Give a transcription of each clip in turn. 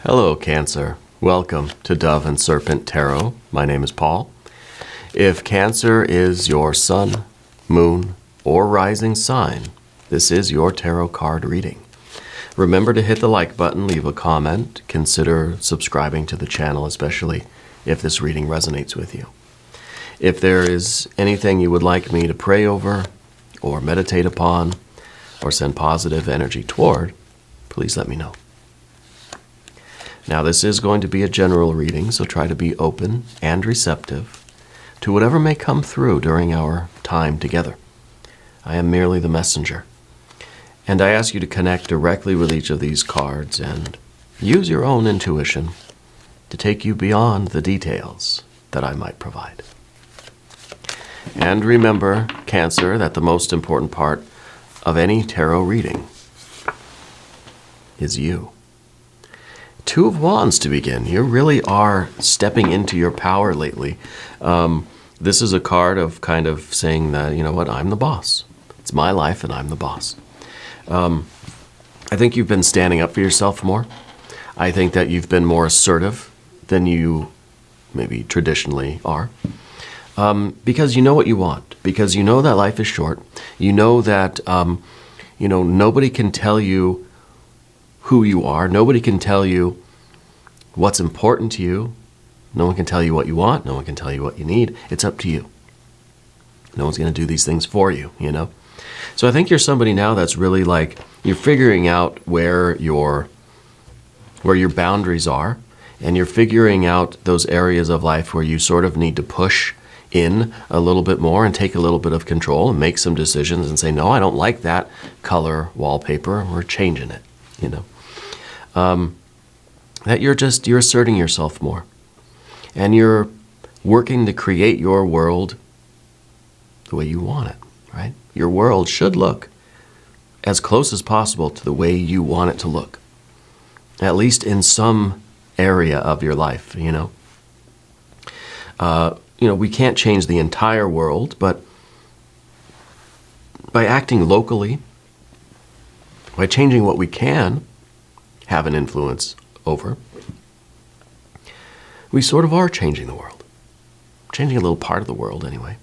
Hello, Cancer. Welcome to Dove and Serpent Tarot. My name is Paul. If Cancer is your sun, moon, or rising sign, this is your tarot card reading. Remember to hit the like button, leave a comment, consider subscribing to the channel, especially if this reading resonates with you. If there is anything you would like me to pray over, or meditate upon, or send positive energy toward, please let me know. Now, this is going to be a general reading, so try to be open and receptive to whatever may come through during our time together. I am merely the messenger, and I ask you to connect directly with each of these cards and use your own intuition to take you beyond the details that I might provide. And remember, Cancer, that the most important part of any tarot reading is you. Two of Wands to begin. You really are stepping into your power lately. This is a card of kind of saying that, you know what, I'm the boss. It's my life and I'm the boss. I think you've been standing up for yourself more. I think that you've been more assertive than you maybe traditionally are. Because you know what you want. Because you know that life is short. You know that, nobody can tell you who you are. Nobody can tell you what's important to you. No one can tell you what you want. No one can tell you what you need. It's up to you. No one's going to do these things for you, you know? So I think you're somebody now that's really like, you're figuring out where your boundaries are, and you're figuring out those areas of life where you sort of need to push in a little bit more and take a little bit of control and make some decisions and say, no, I don't like that color wallpaper. We're changing it, you know? That you're asserting yourself more, and you're working to create your world the way you want it, right? Your world should look as close as possible to the way you want it to look, at least in some area of your life, you know? We can't change the entire world, but by acting locally, by changing what we can have an influence over, we sort of are changing the world. Changing a little part of the world, anyway.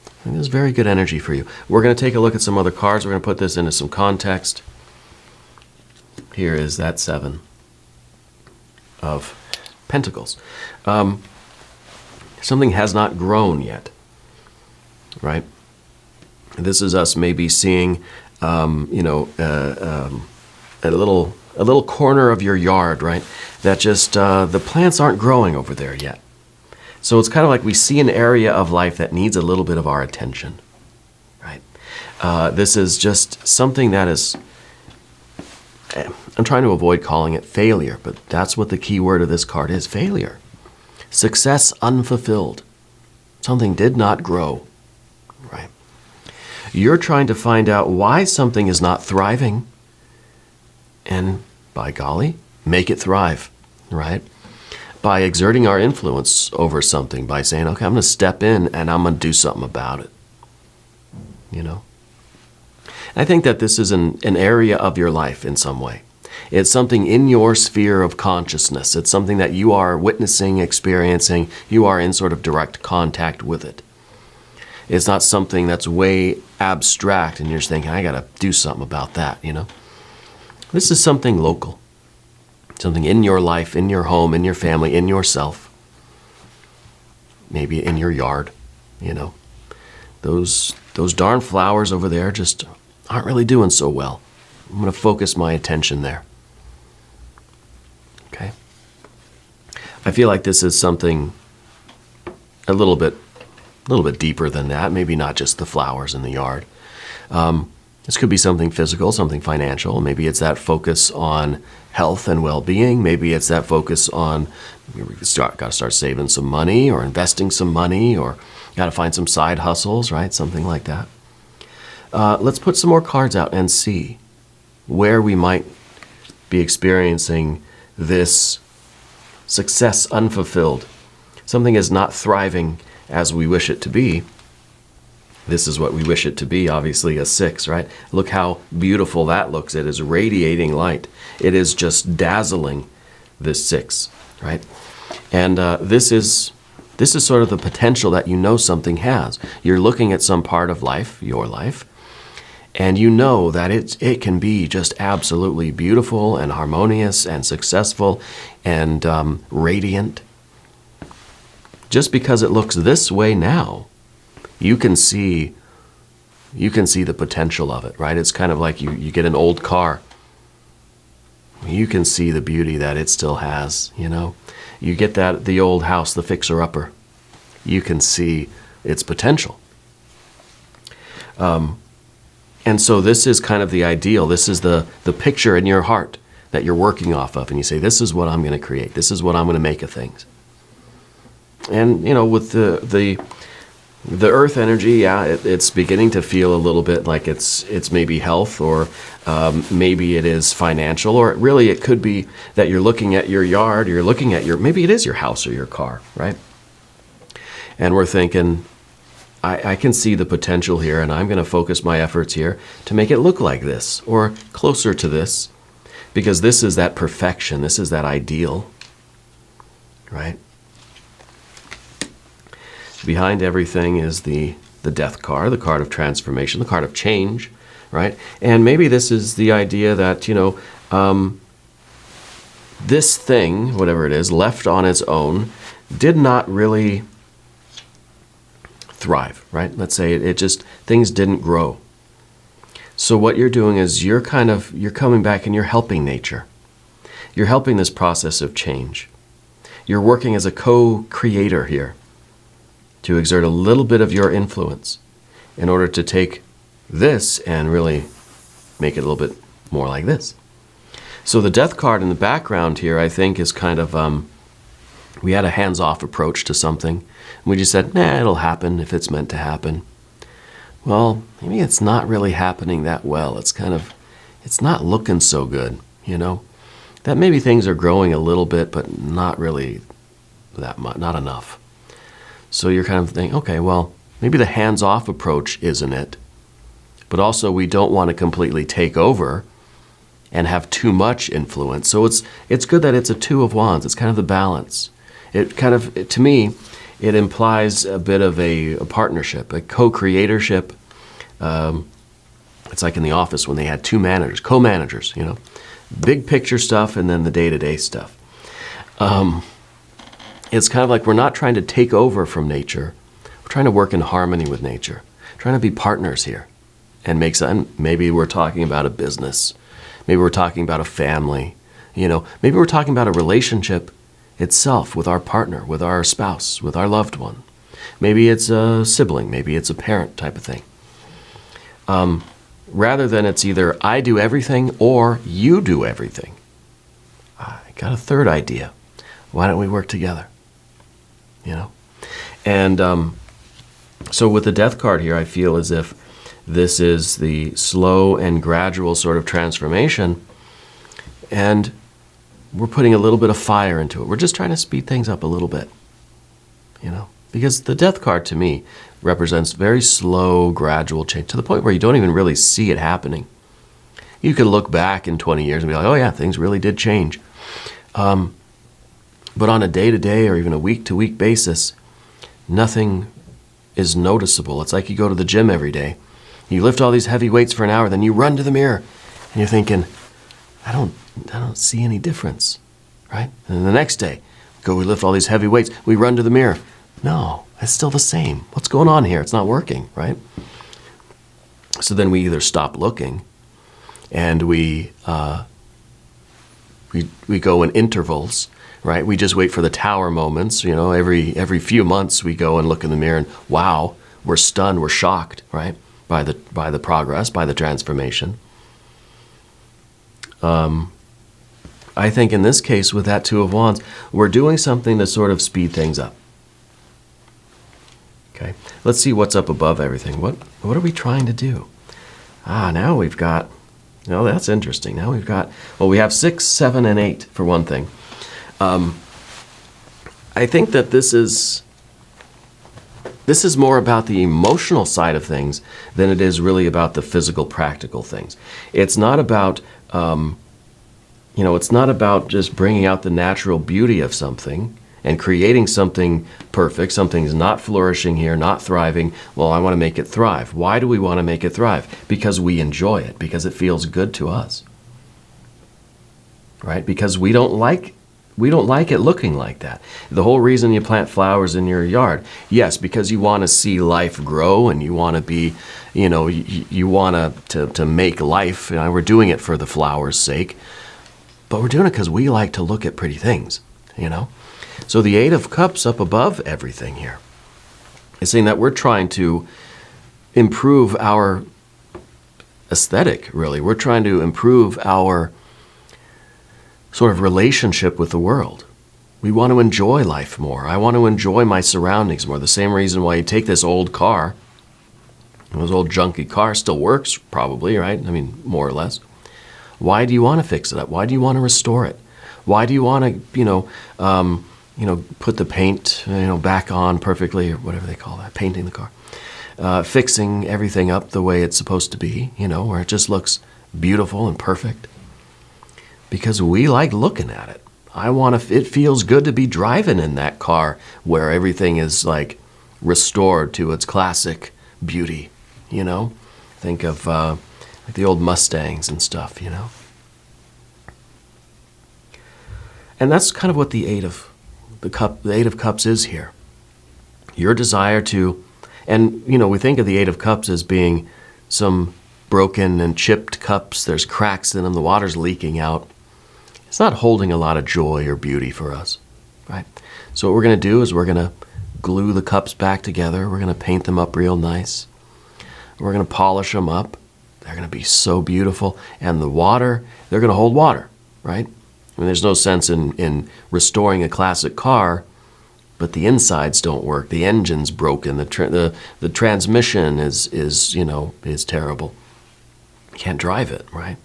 I think there's very good energy for you. We're going to take a look at some other cards. We're going to put this into some context. Here is that Seven of Pentacles. Something has not grown yet, right? This is us maybe seeing, a little corner of your yard, right? That just, the plants aren't growing over there yet. So it's kind of like we see an area of life that needs a little bit of our attention, right? This is just something that is, I'm trying to avoid calling it failure, but that's what the key word of this card is, failure. Success unfulfilled. Something did not grow, right? You're trying to find out why something is not thriving, and by golly, make it thrive, right? By exerting our influence over something, by saying, okay, I'm going to step in and I'm going to do something about it, you know? I think that this is an area of your life in some way. It's something in your sphere of consciousness. It's something that you are witnessing, experiencing. You are in sort of direct contact with it. It's not something that's way abstract and you're just thinking, I got to do something about that, you know? This is something local, something in your life, in your home, in your family, in yourself, maybe in your yard, you know. Those darn flowers over there just aren't really doing so well. I'm going to focus my attention there. Okay? I feel like this is something a little bit deeper than that, maybe not just the flowers in the yard. This could be something physical, something financial. Maybe it's that focus on health and well-being. Maybe it's that focus on, got to start saving some money or investing some money, or got to find some side hustles, right? Something like that. Let's put some more cards out and see where we might be experiencing this success unfulfilled. Something is not thriving as we wish it to be. This is what we wish it to be, obviously, a 6, right? Look how beautiful that looks. It is radiating light. It is just dazzling, this 6, right? And this is sort of the potential that you know something has. You're looking at some part of life, your life, and you know that it can be just absolutely beautiful and harmonious and successful and radiant. Just because it looks this way now, you can see the potential of it, right? It's kind of like you get an old car. You can see the beauty that it still has, you know. You get the old house, the fixer-upper. You can see its potential. And so this is kind of the ideal. This is the picture in your heart that you're working off of. And you say, this is what I'm going to create. This is what I'm going to make of things. And, you know, with the earth energy, yeah, it's beginning to feel a little bit like it's maybe health, or maybe it is financial, or really it could be that you're looking at your yard, or you're looking at maybe it is your house or your car, right? And we're thinking, I can see the potential here, and I'm going to focus my efforts here to make it look like this, or closer to this, because this is that perfection, this is that ideal, right? Behind everything is the death card, the card of transformation, the card of change, right? And maybe this is the idea that, you know, this thing, whatever it is, left on its own, did not really thrive, right? Let's say things didn't grow. So what you're doing is you're coming back and you're helping nature. You're helping this process of change. You're working as a co-creator here, to exert a little bit of your influence in order to take this and really make it a little bit more like this. So the death card in the background here, I think, is kind of, we had a hands-off approach to something. We just said, nah, it'll happen if it's meant to happen. Well, maybe it's not really happening that well. It's not looking so good, you know? That maybe things are growing a little bit, but not really that much, not enough. So you're kind of thinking, okay, well, maybe the hands-off approach isn't it, but also we don't want to completely take over and have too much influence. So it's good that it's a 2 of Wands. It's kind of the balance. To me, it implies a bit of a partnership, a co-creatorship. It's like in the office when they had 2 managers, co-managers, you know, big picture stuff and then the day-to-day stuff. It's kind of like we're not trying to take over from nature. We're trying to work in harmony with nature, trying to be partners here and make some. Maybe we're talking about a business. Maybe we're talking about a family. You know, maybe we're talking about a relationship itself with our partner, with our spouse, with our loved one. Maybe it's a sibling. Maybe it's a parent type of thing. Rather than it's either I do everything or you do everything. I got a third idea. Why don't we work together? You know? And so with the death card here, I feel as if this is the slow and gradual sort of transformation, and we're putting a little bit of fire into it. We're just trying to speed things up a little bit, you know? Because the death card to me represents very slow, gradual change, to the point where you don't even really see it happening. You could look back in 20 years and be like, oh yeah, things really did change. But on a day-to-day or even a week-to-week basis, nothing is noticeable. It's like you go to the gym every day. You lift all these heavy weights for an hour, then you run to the mirror, and you're thinking, I don't see any difference, right? And then the next day, we lift all these heavy weights, we run to the mirror. No, it's still the same. What's going on here? It's not working, right? So then we either stop looking, and we go in intervals, right? We just wait for the tower moments. You know, every few months we go and look in the mirror and wow, we're stunned, we're shocked, right? By the progress, by the transformation. I think in this case with that 2 of Wands, we're doing something to sort of speed things up. Okay, let's see what's up above everything. What are we trying to do? Now we've got, that's interesting. Now we've got, we have 6, 7, and 8 for one thing. I think that this is This is more about the emotional side of things than it is really about the physical, practical things. It's not about, it's not about just bringing out the natural beauty of something and creating something perfect. Something's not flourishing here, not thriving. Well, I want to make it thrive. Why do we want to make it thrive? Because we enjoy it, because it feels good to us. Right? Because we don't like it looking like that. The whole reason you plant flowers in your yard, yes, because you want to see life grow and you want to be, you want to make life. We're doing it for the flowers' sake, but we're doing it because we like to look at pretty things, So the Eight of Cups up above everything here is saying that we're trying to improve our aesthetic, really. We're trying to improve our sort of relationship with the world. We want to enjoy life more. I want to enjoy my surroundings more. The same reason why you take this old car, this old junky car still works probably, right? I mean, more or less. Why do you want to fix it up? Why do you want to restore it? Why do you want to, put the paint, back on perfectly, or whatever they call that, painting the car, fixing everything up the way it's supposed to be, where it just looks beautiful and perfect? Because we like looking at it. It feels good to be driving in that car where everything is like restored to its classic beauty, Think of like the old Mustangs and stuff, And that's kind of what the Eight of Cups is here. Your desire to, and we think of the Eight of Cups as being some broken and chipped cups. There's cracks in them. The water's leaking out. It's not holding a lot of joy or beauty for us, right? So what we're going to do is we're going to glue the cups back together. We're going to paint them up real nice. We're going to polish them up. They're going to be so beautiful. And the water, they're going to hold water, right? I mean, there's no sense in restoring a classic car, but the insides don't work. The engine's broken. The transmission is terrible. You can't drive it, right?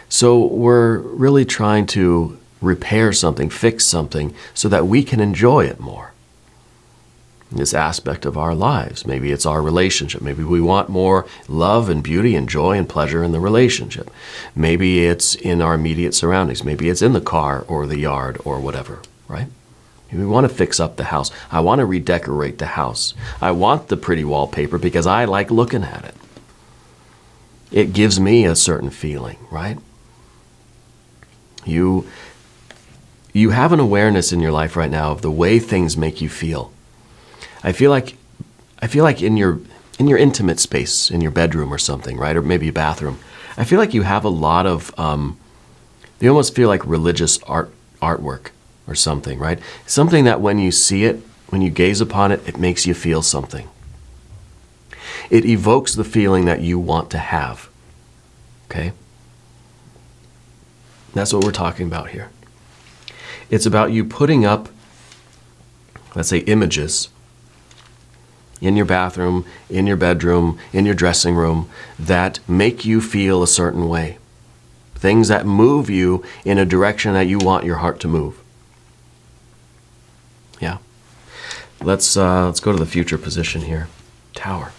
So we're really trying to repair something, fix something, so that we can enjoy it more. This aspect of our lives. Maybe it's our relationship. Maybe we want more love and beauty and joy and pleasure in the relationship. Maybe it's in our immediate surroundings. Maybe it's in the car or the yard or whatever, right? Maybe we want to fix up the house. I want to redecorate the house. I want the pretty wallpaper because I like looking at it. It gives me a certain feeling, right? You have an awareness in your life right now of the way things make you feel. I feel like in your intimate space, in your bedroom or something, right? Or maybe a bathroom. I feel like you have a lot of, you almost feel like religious artwork or something, right? Something that when you see it, when you gaze upon it, it makes you feel something. It evokes the feeling that you want to have, okay? That's what we're talking about here. It's about you putting up, let's say, images in your bathroom, in your bedroom, in your dressing room that make you feel a certain way. Things that move you in a direction that you want your heart to move. Yeah. Let's go to the future position here. Tower.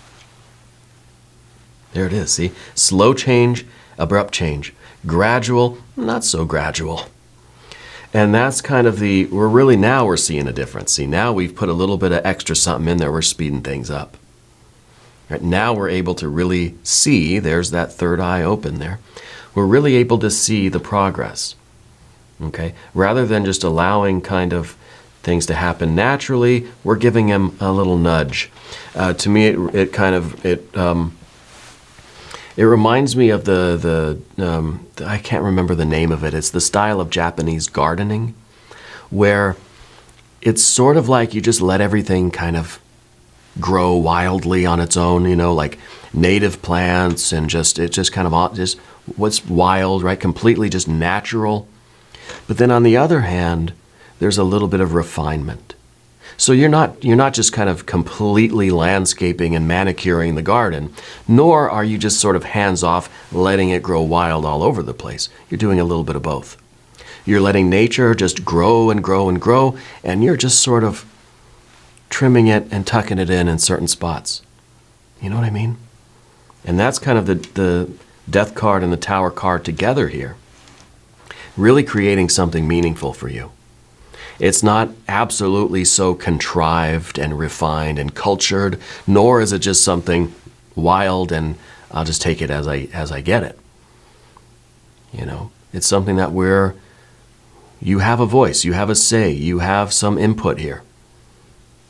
There it is, see? Slow change, abrupt change. Gradual, not so gradual. And that's kind of we're seeing a difference. See, now we've put a little bit of extra something in there. We're speeding things up. Right, now we're able to really see, there's that third eye open there. We're really able to see the progress. Okay? Rather than just allowing kind of things to happen naturally, we're giving them a little nudge. To me, it reminds me of I can't remember the name of it. It's the style of Japanese gardening where it's sort of like you just let everything kind of grow wildly on its own, like native plants and just what's wild, right? Completely just natural. But then on the other hand, there's a little bit of refinement. So you're not just kind of completely landscaping and manicuring the garden, nor are you just sort of hands-off letting it grow wild all over the place. You're doing a little bit of both. You're letting nature just grow and grow and grow, and you're just sort of trimming it and tucking it in certain spots. You know what I mean? And that's kind of the death card and the tower card together here. Really creating something meaningful for you. It's not absolutely so contrived and refined and cultured, nor is it just something wild and I'll just take it as I get it. You know, it's something that you have a voice, you have a say, you have some input here.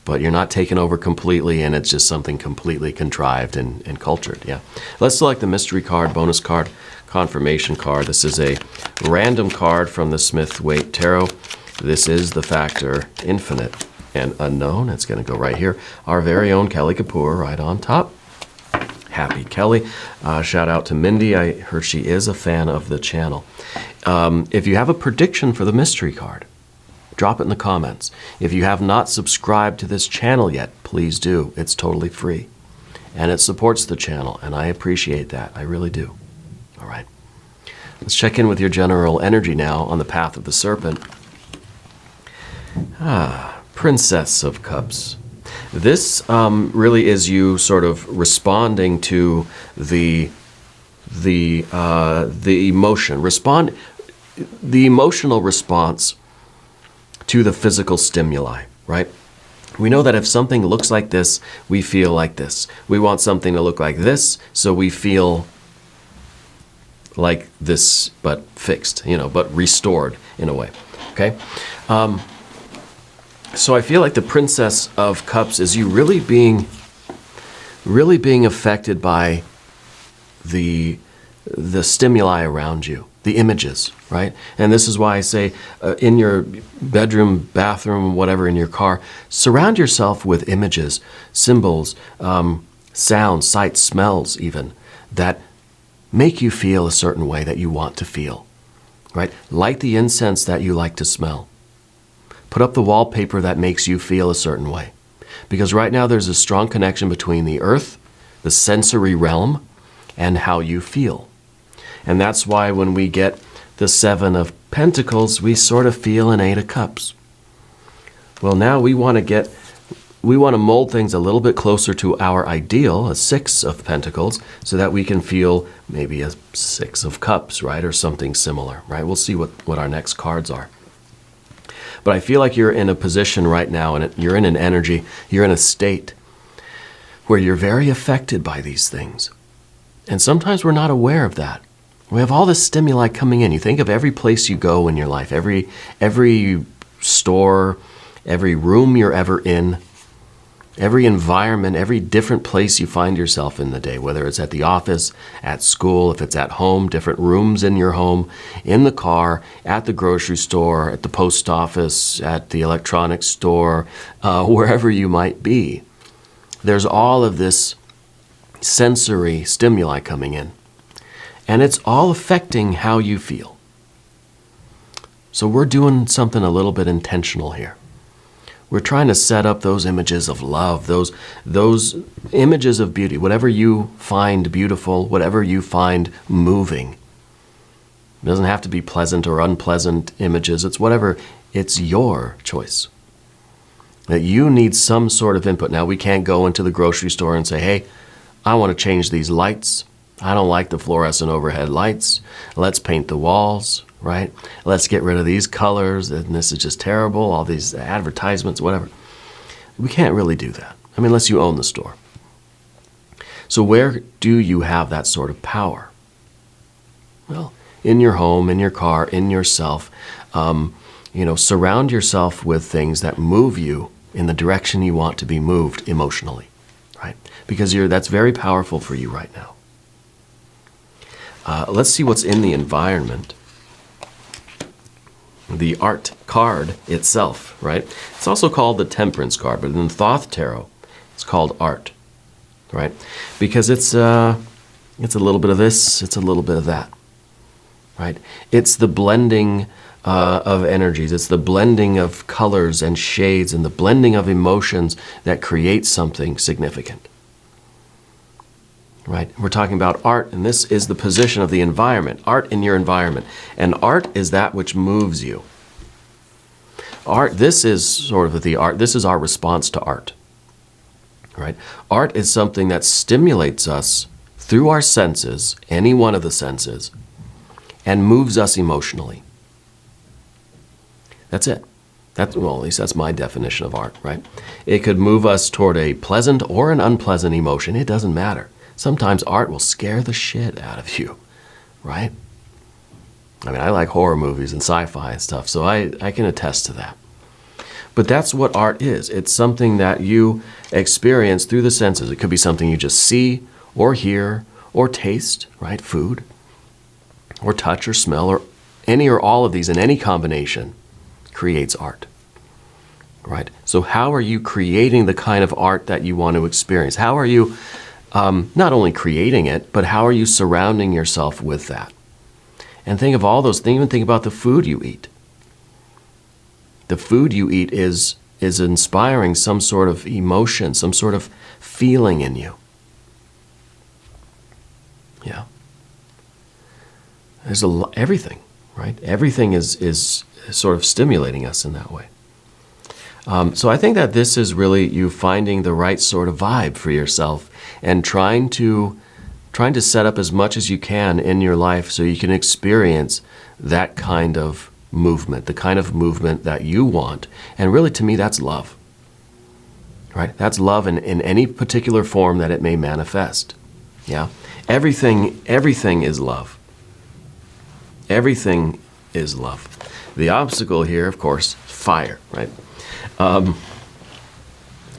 But you're not taken over completely, and it's just something completely contrived and cultured. Yeah. Let's select the mystery card, bonus card, confirmation card. This is a random card from the Smith-Waite Tarot. This is the factor infinite and unknown. It's going to go right here. Our very own Kelly Kapoor right on top. Happy Kelly. Shout out to Mindy. I heard she is a fan of the channel. If you have a prediction for the mystery card, drop it in the comments. If you have not subscribed to this channel yet, please do. It's totally free. And it supports the channel, and I appreciate that. I really do. All right. Let's check in with your general energy now on the path of the serpent. Princess of Cups. This really is you sort of responding to the emotion. The emotional response to the physical stimuli, right? We know that if something looks like this, we feel like this. We want something to look like this, so we feel like this, but fixed, but restored in a way, okay? So I feel like the Princess of Cups is you really being affected by the stimuli around you, the images, right? And this is why I say in your bedroom, bathroom, whatever, in your car, surround yourself with images, symbols, sounds, sights, smells even, that make you feel a certain way that you want to feel, right? Light the incense that you like to smell. Put up the wallpaper that makes you feel a certain way. Because right now there's a strong connection between the earth, the sensory realm, and how you feel. And that's why when we get the Seven of Pentacles, we sort of feel an Eight of Cups. Well, now we want to mold things a little bit closer to our ideal, a Six of Pentacles, so that we can feel maybe a Six of Cups, right? Or something similar, right? We'll see what our next cards are. But I feel like you're in a position right now, and you're in an energy, you're in a state where you're very affected by these things. And sometimes we're not aware of that. We have all this stimuli coming in. You think of every place you go in your life, every store, every room you're ever in, every environment, every different place you find yourself in the day, whether it's at the office, at school, if it's at home, different rooms in your home, in the car, at the grocery store, at the post office, at the electronics store, wherever you might be. There's all of this sensory stimuli coming in. And it's all affecting how you feel. So we're doing something a little bit intentional here. We're trying to set up those images of love, those images of beauty, whatever you find beautiful, whatever you find moving. It doesn't have to be pleasant or unpleasant images. It's whatever, it's your choice. That you need some sort of input. Now, we can't go into the grocery store and say, hey, I want to change these lights. I don't like the fluorescent overhead lights. Let's paint the walls, right? Let's get rid of these colors, and this is just terrible, all these advertisements, whatever. We can't really do that. I mean, unless you own the store. So where do you have that sort of power? Well, in your home, in your car, in yourself. Surround yourself with things that move you in the direction you want to be moved emotionally, right? Because that's very powerful for you right now. Let's see what's in the environment. The art card itself, right? It's also called the Temperance card, but in the Thoth Tarot, it's called art, right? Because it's a little bit of this, it's a little bit of that, right? It's the blending of energies. It's the blending of colors and shades and the blending of emotions that creates something significant. Right? We're talking about art, and this is the position of the environment, art in your environment. And art is that which moves you. Art, this is sort of the art, this is our response to art, right? Art is something that stimulates us through our senses, any one of the senses, and moves us emotionally. That's it. Well, at least that's my definition of art, right? It could move us toward a pleasant or an unpleasant emotion. It doesn't matter. Sometimes art will scare the shit out of you, right? I mean, I like horror movies and sci-fi and stuff, so I can attest to that. But that's what art is. It's something that you experience through the senses. It could be something you just see or hear or taste, right? Food, or touch or smell, or any or all of these in any combination creates art, right? So how are you creating the kind of art that you want to experience? How are you not only creating it, but how are you surrounding yourself with that? And think of all those things. Even think about the food you eat. The food you eat is inspiring some sort of emotion, some sort of feeling in you. Yeah. There's everything, right? Everything is sort of stimulating us in that way. So I think that this is really you finding the right sort of vibe for yourself and trying to set up as much as you can in your life so you can experience that kind of movement, the kind of movement that you want. And really, to me, that's love, right? That's love in any particular form that it may manifest. Yeah. Everything is love. Everything is love. The obstacle here, of course, fire, right?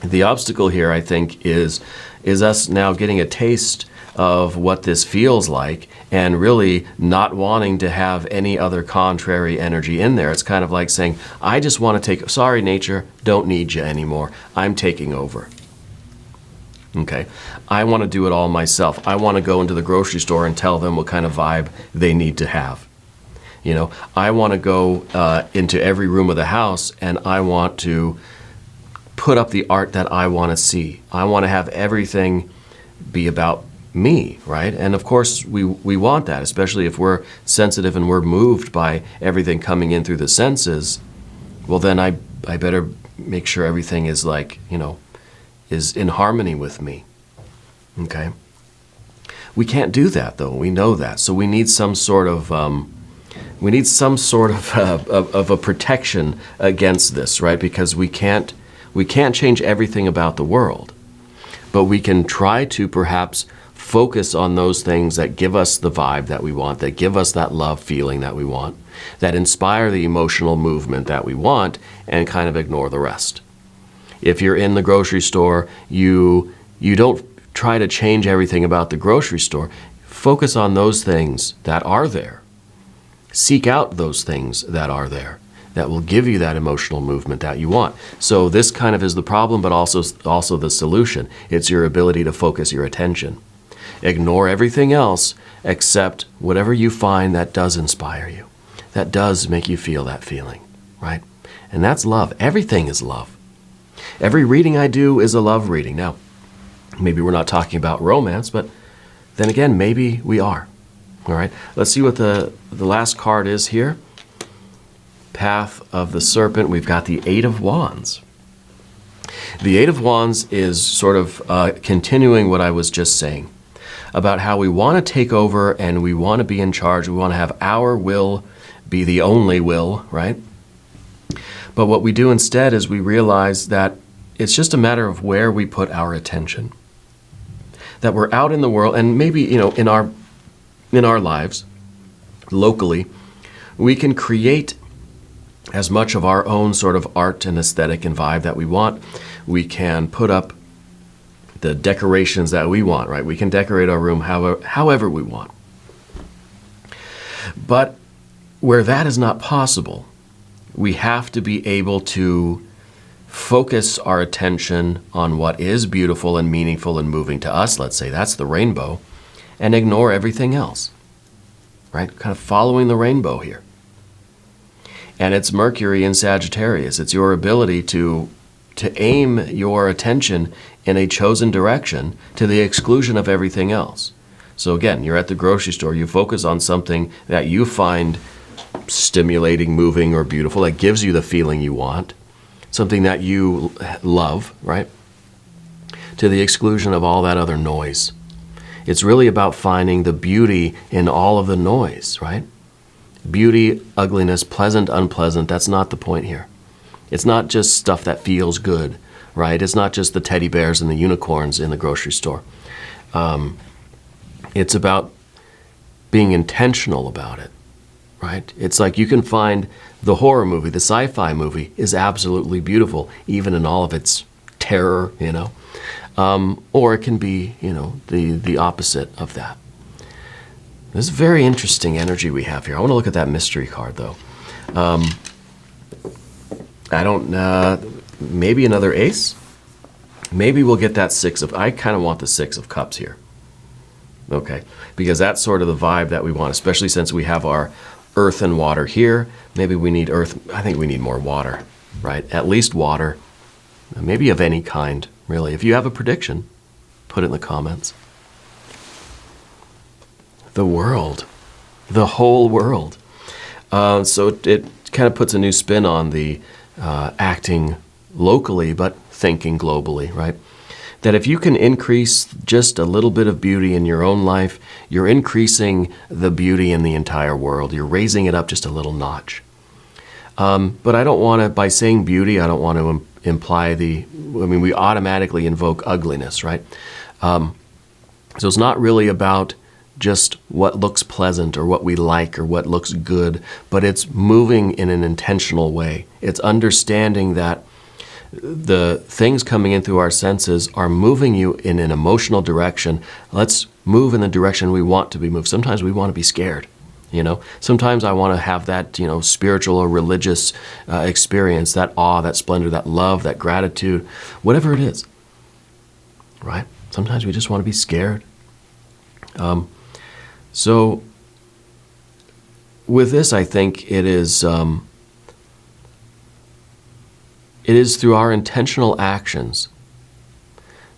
The obstacle here, I think, is us now getting a taste of what this feels like and really not wanting to have any other contrary energy in there. It's kind of like saying, I just want to sorry, nature, don't need you anymore. I'm taking over. Okay? I want to do it all myself. I want to go into the grocery store and tell them what kind of vibe they need to have. You know, I want to go into every room of the house and I want to put up the art that I want to see. I want to have everything be about me, right? And of course, we want that, especially if we're sensitive and we're moved by everything coming in through the senses. Well, then I better make sure everything is like, is in harmony with me. Okay? We can't do that, though. We know that. So we need some sort of of a protection against this, right? Because we can't change everything about the world, but we can try to perhaps focus on those things that give us the vibe that we want, that give us that love feeling that we want, that inspire the emotional movement that we want, and kind of ignore the rest. If you're in the grocery store, you don't try to change everything about the grocery store. Focus on those things that are there. Seek out those things that are there that will give you that emotional movement that you want. So this kind of is the problem, but also the solution. It's your ability to focus your attention. Ignore everything else except whatever you find that does inspire you, that does make you feel that feeling, right? And that's love. Everything is love. Every reading I do is a love reading. Now, maybe we're not talking about romance, but then again, maybe we are. All right, let's see what the last card is here. Path of the Serpent. We've got the Eight of Wands. The Eight of Wands is sort of continuing what I was just saying about how we want to take over and we want to be in charge. We want to have our will be the only will, right? But what we do instead is we realize that it's just a matter of where we put our attention. That we're out in the world, and maybe, in our lives, locally, we can create as much of our own sort of art and aesthetic and vibe that we want. We can put up the decorations that we want, right? We can decorate our room however we want. But where that is not possible, we have to be able to focus our attention on what is beautiful and meaningful and moving to us. Let's say that's the rainbow, and ignore everything else, right? Kind of following the rainbow here. And it's Mercury in Sagittarius. It's your ability to aim your attention in a chosen direction to the exclusion of everything else. So again, you're at the grocery store, you focus on something that you find stimulating, moving, or beautiful, that gives you the feeling you want, something that you love, right? To the exclusion of all that other noise. It's really about finding the beauty in all of the noise, right? Beauty, ugliness, pleasant, unpleasant, that's not the point here. It's not just stuff that feels good, right? It's not just the teddy bears and the unicorns in the grocery store. It's about being intentional about it, right? It's like you can find the horror movie, the sci-fi movie is absolutely beautiful, even in all of its terror, or it can be, the opposite of that. This is very interesting energy we have here. I want to look at that mystery card, though. Maybe another ace? Maybe we'll get that I kind of want the 6 of Cups here. Okay, because that's sort of the vibe that we want, especially since we have our earth and water here. Maybe we need earth. I think we need more water, right? At least water, maybe of any kind, really. If you have a prediction, put it in the comments. The world, the whole world. So it kind of puts a new spin on the acting locally, but thinking globally, right? That if you can increase just a little bit of beauty in your own life, you're increasing the beauty in the entire world. You're raising it up just a little notch. But I don't want to, by saying beauty, I don't want to imply we automatically invoke ugliness, right? So it's not really about just what looks pleasant or what we like or what looks good, but it's moving in an intentional way. It's understanding that the things coming in through our senses are moving you in an emotional direction. Let's move in the direction we want to be moved. Sometimes we want to be scared, Sometimes I want to have that, spiritual or religious experience, that awe, that splendor, that love, that gratitude, whatever it is, right? Sometimes we just want to be scared. So with this, I think it is through our intentional actions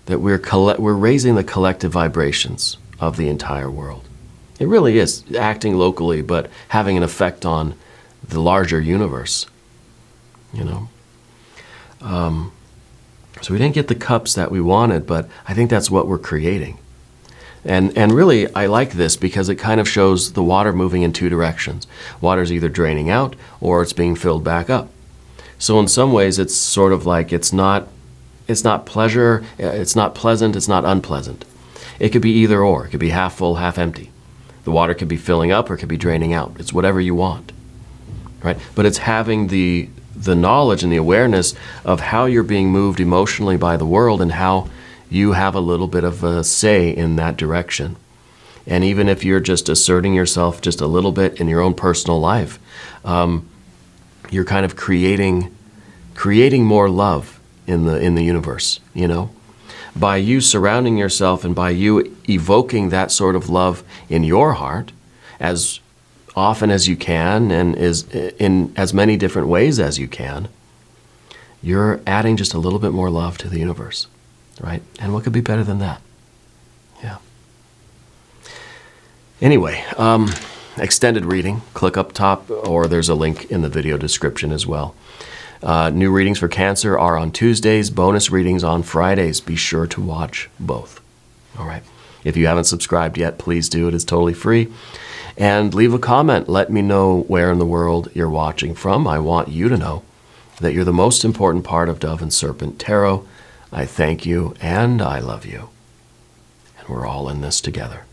that we're raising the collective vibrations of the entire world. It really is acting locally, but having an effect on the larger universe, So we didn't get the cups that we wanted, but I think that's what we're creating. And really, I like this because it kind of shows the water moving in 2 directions. Water's either draining out or it's being filled back up. So in some ways, it's sort of like it's not pleasure, it's not pleasant, it's not unpleasant. It could be either or. It could be half full, half empty. The water could be filling up or it could be draining out. It's whatever you want, right? But it's having the knowledge and the awareness of how you're being moved emotionally by the world and how you have a little bit of a say in that direction. And even if you're just asserting yourself just a little bit in your own personal life, you're kind of creating more love in the universe, By you surrounding yourself and by you evoking that sort of love in your heart as often as you can and in as many different ways as you can, you're adding just a little bit more love to the universe, right? And what could be better than that? Yeah. Anyway, extended reading, click up top, or there's a link in the video description as well. New readings for Cancer are on Tuesdays, bonus readings on Fridays. Be sure to watch both. All right. If you haven't subscribed yet, please do. It is totally free. And leave a comment. Let me know where in the world you're watching from. I want you to know that you're the most important part of Dove and Serpent Tarot. I thank you and I love you. And we're all in this together.